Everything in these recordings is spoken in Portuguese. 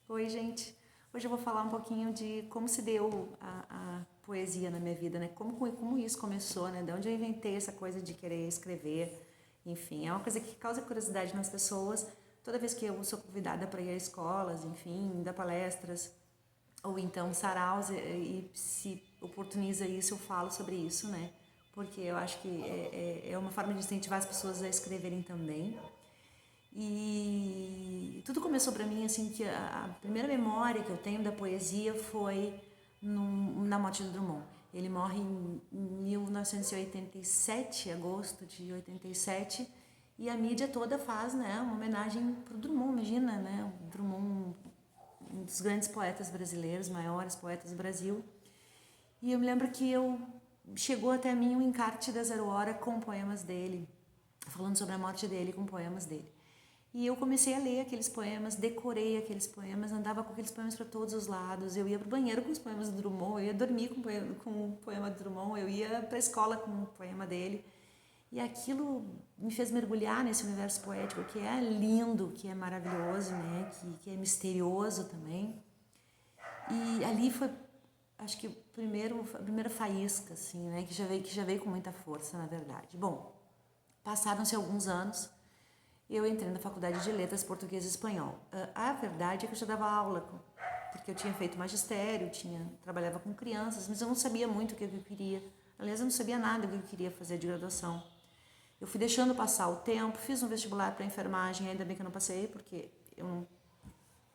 Oi, gente. Hoje eu vou falar um pouquinho de como se deu a poesia na minha vida, né? Como isso começou, né? De onde eu inventei essa coisa de querer escrever. Enfim, é uma coisa que causa curiosidade nas pessoas. Toda vez que eu sou convidada para ir a escolas, enfim, dar palestras, ou então saraus, e se oportuniza isso, eu falo sobre isso, né? Porque eu acho que é uma forma de incentivar as pessoas a escreverem também. E tudo começou para mim assim que a primeira memória que eu tenho da poesia foi na morte do Drummond. Ele morre em 1987, agosto de 87, e a mídia toda faz, né, uma homenagem pro Drummond, imagina, né, o Drummond, um dos grandes poetas brasileiros, maiores poetas do Brasil. E eu me lembro que chegou até mim um encarte da Zero Hora com poemas dele, falando sobre a morte dele com poemas dele. E eu comecei a ler aqueles poemas, decorei aqueles poemas, andava com aqueles poemas para todos os lados. Eu ia para o banheiro com os poemas do Drummond, eu ia dormir com o poema do Drummond, eu ia para a escola com o poema dele. E aquilo me fez mergulhar nesse universo poético que é lindo, que é maravilhoso, né? que é misterioso também. E ali foi, acho que a primeira faísca, assim, né? Que já veio com muita força, na verdade. Bom, passaram-se alguns anos. Eu entrei na faculdade de letras português e espanhol. A verdade é que eu já dava aula, porque eu tinha feito magistério, trabalhava com crianças, mas eu não sabia muito o que eu queria. Aliás, eu não sabia nada do que eu queria fazer de graduação. Eu fui deixando passar o tempo, fiz um vestibular para enfermagem, ainda bem que eu não passei, porque eu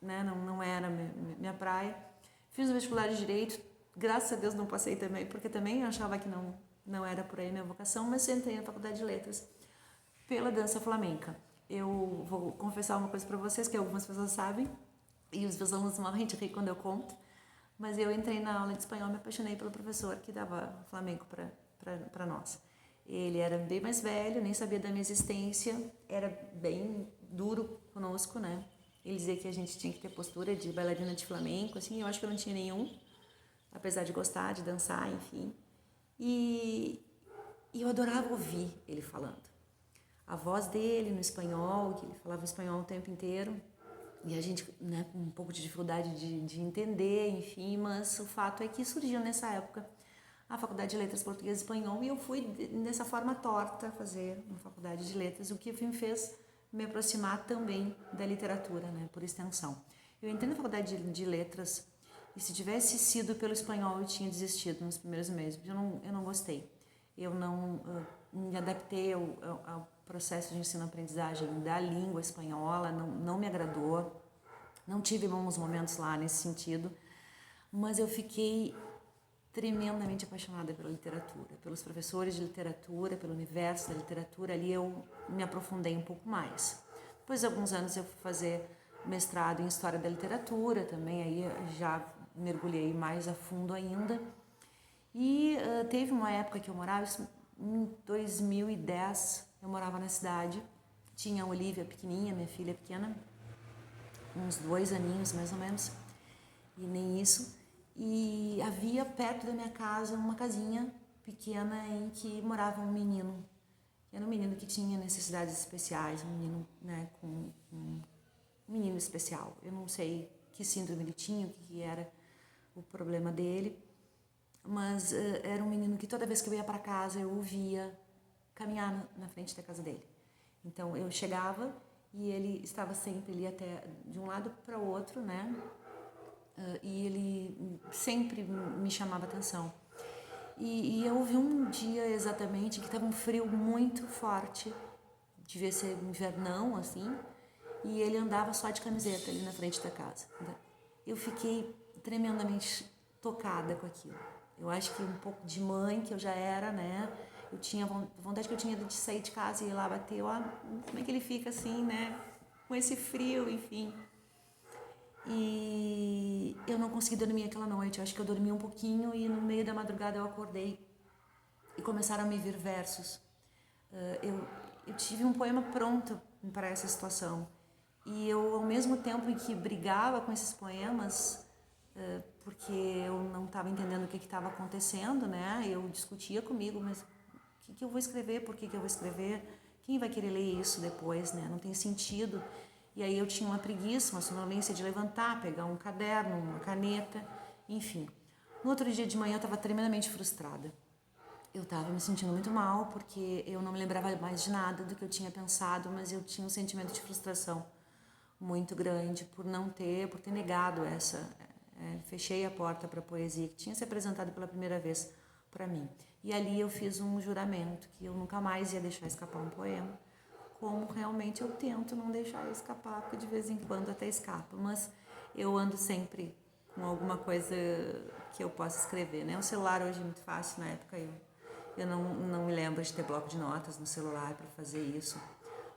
não era minha praia. Fiz um vestibular de direito, graças a Deus não passei também, porque também eu achava que não era por aí minha vocação, mas entrei na faculdade de letras pela dança flamenca. Eu vou confessar uma coisa para vocês que algumas pessoas sabem, e os meus alunos morrem de rir quando eu conto, mas eu entrei na aula de espanhol e me apaixonei pelo professor que dava flamenco para nós. Ele era bem mais velho, nem sabia da minha existência, era bem duro conosco, né? Ele dizia que a gente tinha que ter postura de bailarina de flamenco, assim, eu acho que eu não tinha nenhum, apesar de gostar de dançar, enfim. E eu adorava ouvir ele falando. A voz dele no espanhol, que ele falava espanhol o tempo inteiro, e a gente, né, com um pouco de dificuldade de entender, enfim, mas o fato é que surgiu nessa época a Faculdade de Letras Português e Espanhol, e eu fui dessa forma torta fazer uma faculdade de letras, o que me fez me aproximar também da literatura, né, por extensão. Eu entrei na Faculdade de Letras, e se tivesse sido pelo espanhol eu tinha desistido nos primeiros meses, porque eu não gostei. Eu não me adaptei ao processo de ensino-aprendizagem da língua espanhola, não me agradou, não tive bons momentos lá nesse sentido, mas eu fiquei tremendamente apaixonada pela literatura, pelos professores de literatura, pelo universo da literatura. Ali eu me aprofundei um pouco mais. Depois de alguns anos eu fui fazer mestrado em História da Literatura também, aí já mergulhei mais a fundo ainda. E teve uma época que eu morava, em 2010, eu morava na cidade, tinha a Olivia pequenininha, minha filha pequena, uns 2 aninhos mais ou menos, e nem isso. E havia perto da minha casa uma casinha pequena em que morava um menino. Era um menino que tinha necessidades especiais, um menino, né, um menino especial. Eu não sei que síndrome ele tinha, o que era o problema dele, mas era um menino que toda vez que eu ia para casa eu o via caminhar na frente da casa dele. Então eu chegava e ele estava sempre ali até de um lado para o outro, né? E ele sempre me chamava atenção. E eu vi um dia exatamente que estava um frio muito forte, devia ser invernão assim, e ele andava só de camiseta ali na frente da casa. Eu fiquei tremendamente tocada com aquilo. Eu acho que um pouco de mãe que eu já era, né? Eu tinha vontade que eu tinha de sair de casa e ir lá bater, ó, como é que ele fica assim, né? Com esse frio, enfim. E eu não consegui dormir aquela noite. Eu acho que eu dormi um pouquinho e no meio da madrugada eu acordei e começaram a me vir versos. Eu tive um poema pronto para essa situação. E eu, ao mesmo tempo em que brigava com esses poemas, porque eu não estava entendendo o que estava acontecendo, né? Eu discutia comigo, mas o que eu vou escrever? Por que eu vou escrever? Quem vai querer ler isso depois, né? Não tem sentido. E aí eu tinha uma preguiça, uma sonolência de levantar, pegar um caderno, uma caneta, enfim. No outro dia de manhã eu estava tremendamente frustrada. Eu estava me sentindo muito mal porque eu não me lembrava mais de nada do que eu tinha pensado, mas eu tinha um sentimento de frustração muito grande por ter negado fechei a porta para a poesia que tinha se apresentado pela primeira vez para mim. E ali eu fiz um juramento que eu nunca mais ia deixar escapar um poema, como realmente eu tento não deixar escapar, porque de vez em quando até escapa, mas eu ando sempre com alguma coisa que eu possa escrever, né? O celular hoje é muito fácil, na época eu não me lembro de ter bloco de notas no celular para fazer isso,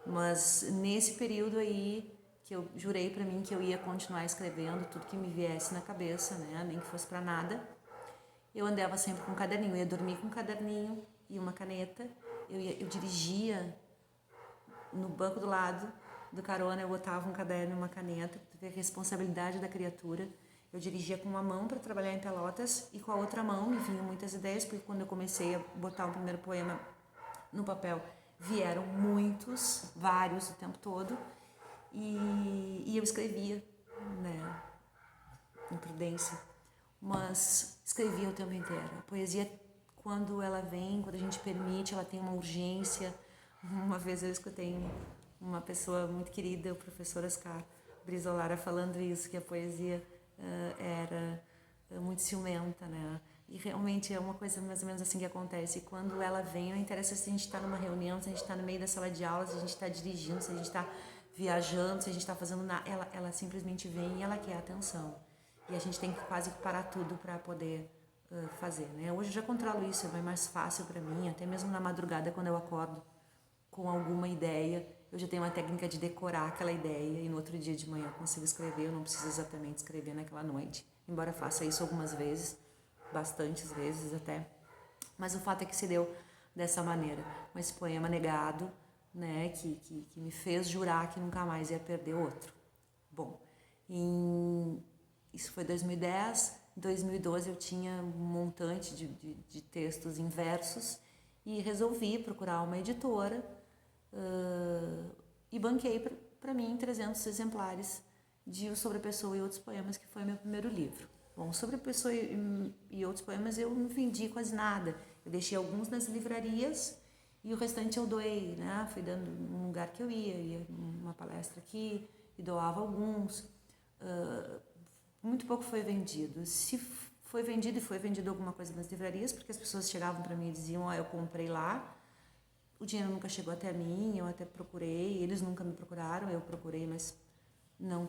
mas nesse período aí que eu jurei para mim que eu ia continuar escrevendo tudo que me viesse na cabeça, né? Nem que fosse para nada. Eu andava sempre com um caderninho, eu ia dormir com um caderninho e uma caneta. Eu dirigia no banco do lado do carona, eu botava um caderno e uma caneta, para ver a responsabilidade da criatura. Eu dirigia com uma mão para trabalhar em Pelotas e com a outra mão me vinham muitas ideias, porque quando eu comecei a botar o primeiro poema no papel, vieram muitos, vários o tempo todo, e eu escrevia, né, em Prudência, mas escrevia o tempo inteiro. A poesia, quando ela vem, quando a gente permite, ela tem uma urgência. Uma vez eu escutei uma pessoa muito querida, o professor Oscar Brizolara, falando isso, que a poesia era muito ciumenta, né? E realmente é uma coisa mais ou menos assim que acontece. Quando ela vem, não interessa se a gente está numa reunião, se a gente está no meio da sala de aula, se a gente está dirigindo, se a gente está viajando, se a gente está fazendo nada. Ela simplesmente vem e ela quer atenção. E a gente tem que quase parar tudo para poder fazer, né? Hoje eu já controlo isso, é bem mais fácil para mim, até mesmo na madrugada quando eu acordo com alguma ideia, eu já tenho uma técnica de decorar aquela ideia e no outro dia de manhã eu consigo escrever, eu não preciso exatamente escrever naquela noite, embora faça isso algumas vezes, bastantes vezes até, mas o fato é que se deu dessa maneira, com esse poema negado, né, que me fez jurar que nunca mais ia perder outro. Bom, isso foi 2010, em 2012 eu tinha um montante de textos em versos e resolvi procurar uma editora e banquei para mim 300 exemplares de O Sobre a Pessoa e Outros Poemas, que foi meu primeiro livro. Bom, Sobre a Pessoa e Outros Poemas eu não vendi quase nada. Eu deixei alguns nas livrarias e o restante eu doei, né? Fui dando num lugar que eu ia numa palestra aqui e doava alguns. Muito pouco foi vendido. Se foi vendido alguma coisa nas livrarias, porque as pessoas chegavam para mim e diziam, eu comprei lá. O dinheiro nunca chegou até mim, eu até procurei, eles nunca me procuraram, eu procurei, mas não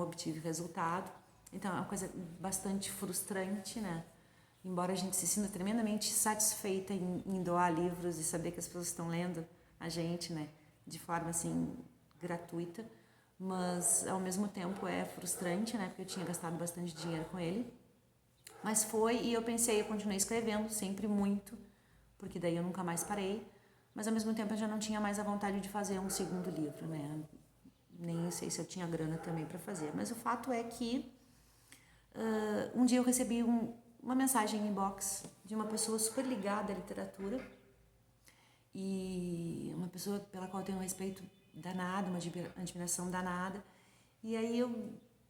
obtive resultado. Então é uma coisa bastante frustrante, né? Embora a gente se sinta tremendamente satisfeita em doar livros e saber que as pessoas estão lendo a gente, né? De forma assim gratuita, mas ao mesmo tempo é frustrante, né? Porque eu tinha gastado bastante dinheiro com ele. Mas foi, e eu continuei escrevendo sempre muito, porque daí eu nunca mais parei. Mas ao mesmo tempo eu já não tinha mais a vontade de fazer um segundo livro, né? Nem sei se eu tinha grana também para fazer. Mas o fato é que um dia eu recebi uma mensagem em inbox de uma pessoa super ligada à literatura e uma pessoa pela qual eu tenho um respeito danado, uma admiração danada. E aí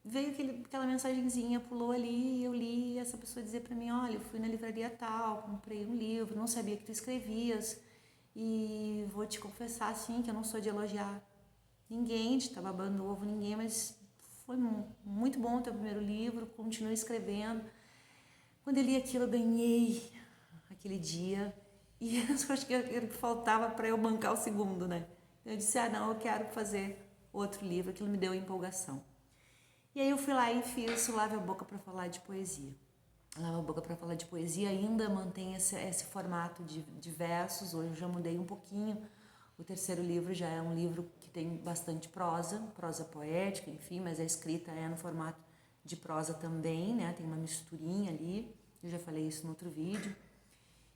veio aquela mensagenzinha, pulou ali e eu li, e essa pessoa dizia para mim, olha, eu fui na livraria tal, comprei um livro, não sabia que tu escrevias. E vou te confessar, assim, que eu não sou de elogiar ninguém, de estar babando ovo ninguém, mas foi muito bom o teu primeiro livro, continue escrevendo. Quando eu li aquilo, eu ganhei aquele dia e eu acho que era o que faltava para eu bancar o segundo, né? Eu disse, não, eu quero fazer outro livro, aquilo me deu empolgação. E aí eu fui lá e fiz o Lave a Boca para falar de poesia. Lava a Boca para falar de poesia ainda mantém esse formato de versos. Hoje eu já mudei um pouquinho. O terceiro livro já é um livro que tem bastante prosa poética, enfim, mas a escrita é no formato de prosa também, né? Tem uma misturinha ali. Eu já falei isso no outro vídeo.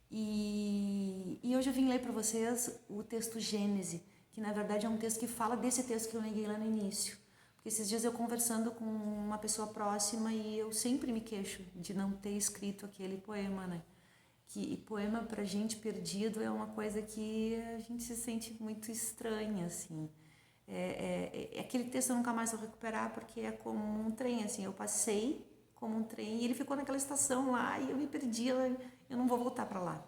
E hoje eu vim ler para vocês o texto Gênese, que na verdade é um texto que fala desse texto que eu neguei lá no início. Porque esses dias eu conversando com uma pessoa próxima e eu sempre me queixo de não ter escrito aquele poema, né? Que poema pra gente perdido é uma coisa que a gente se sente muito estranha, assim. Aquele texto eu nunca mais vou recuperar, porque é como um trem, assim, eu passei como um trem e ele ficou naquela estação lá e eu me perdi, eu não vou voltar para lá.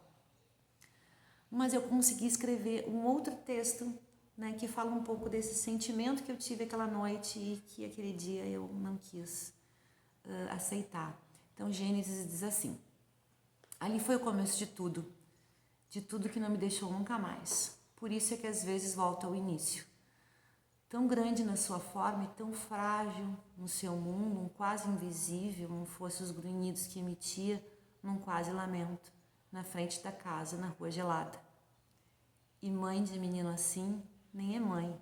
Mas eu consegui escrever um outro texto, né, que fala um pouco desse sentimento que eu tive aquela noite e que aquele dia eu não quis aceitar. Então, Gênesis diz assim: ali foi o começo de tudo que não me deixou nunca mais. Por isso é que às vezes volto ao início. Tão grande na sua forma e tão frágil no seu mundo, um quase invisível, não fosse os grunhidos que emitia num quase lamento, na frente da casa, na rua gelada. E mãe de menino assim, nem é mãe,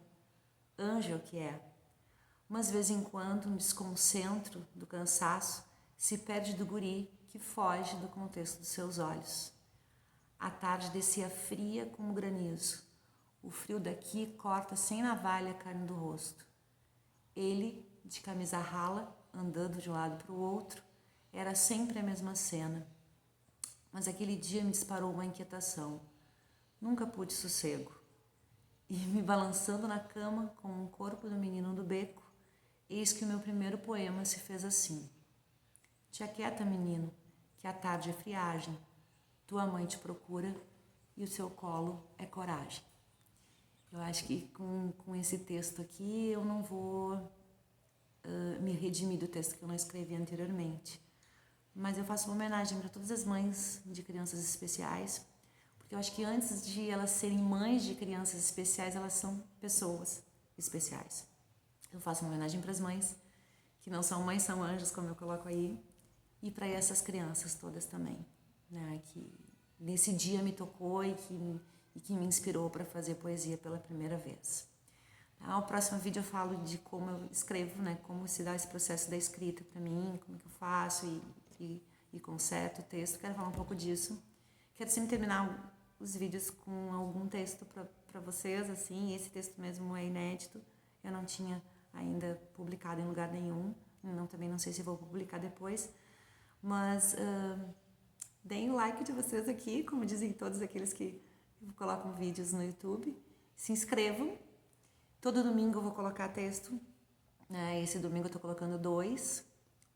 anjo é o que é. Mas de vez em quando, um desconcentro do cansaço se perde do guri que foge do contexto dos seus olhos. A tarde descia fria como granizo. O frio daqui corta sem navalha a carne do rosto. Ele, de camisa rala, andando de um lado para o outro, era sempre a mesma cena. Mas aquele dia me disparou uma inquietação. Nunca pude sossego. E me balançando na cama como um corpo do menino do beco, eis que o meu primeiro poema se fez assim. Te aquieta, menino, que a tarde é friagem. Tua mãe te procura e o seu colo é coragem. Eu acho que com esse texto aqui eu não vou me redimir do texto que eu não escrevi anteriormente. Mas eu faço uma homenagem para todas as mães de crianças especiais, porque eu acho que antes de elas serem mães de crianças especiais, elas são pessoas especiais. Eu faço uma homenagem para as mães, que não são mães, são anjos, como eu coloco aí, e para essas crianças todas também, né, que nesse dia me tocou e que me inspirou para fazer poesia pela primeira vez. No próximo vídeo eu falo de como eu escrevo, né, como se dá esse processo da escrita para mim, como que eu faço e conserto o texto. Quero falar um pouco disso. Quero sempre terminar os vídeos com algum texto para vocês, assim. Esse texto mesmo é inédito, eu não tinha ainda publicado em lugar nenhum, também não sei se vou publicar depois, mas deem o like de vocês aqui, como dizem todos aqueles que colocam vídeos no YouTube. Se inscrevam. Todo domingo eu vou colocar texto. Esse domingo eu tô colocando 2,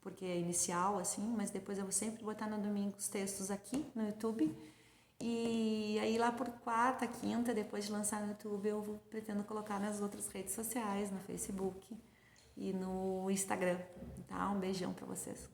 porque é inicial, assim, mas depois eu vou sempre botar no domingo os textos aqui no YouTube. E aí lá por quarta, quinta, depois de lançar no YouTube, eu pretendo colocar nas outras redes sociais, no Facebook e no Instagram. Tá? Um beijão pra vocês.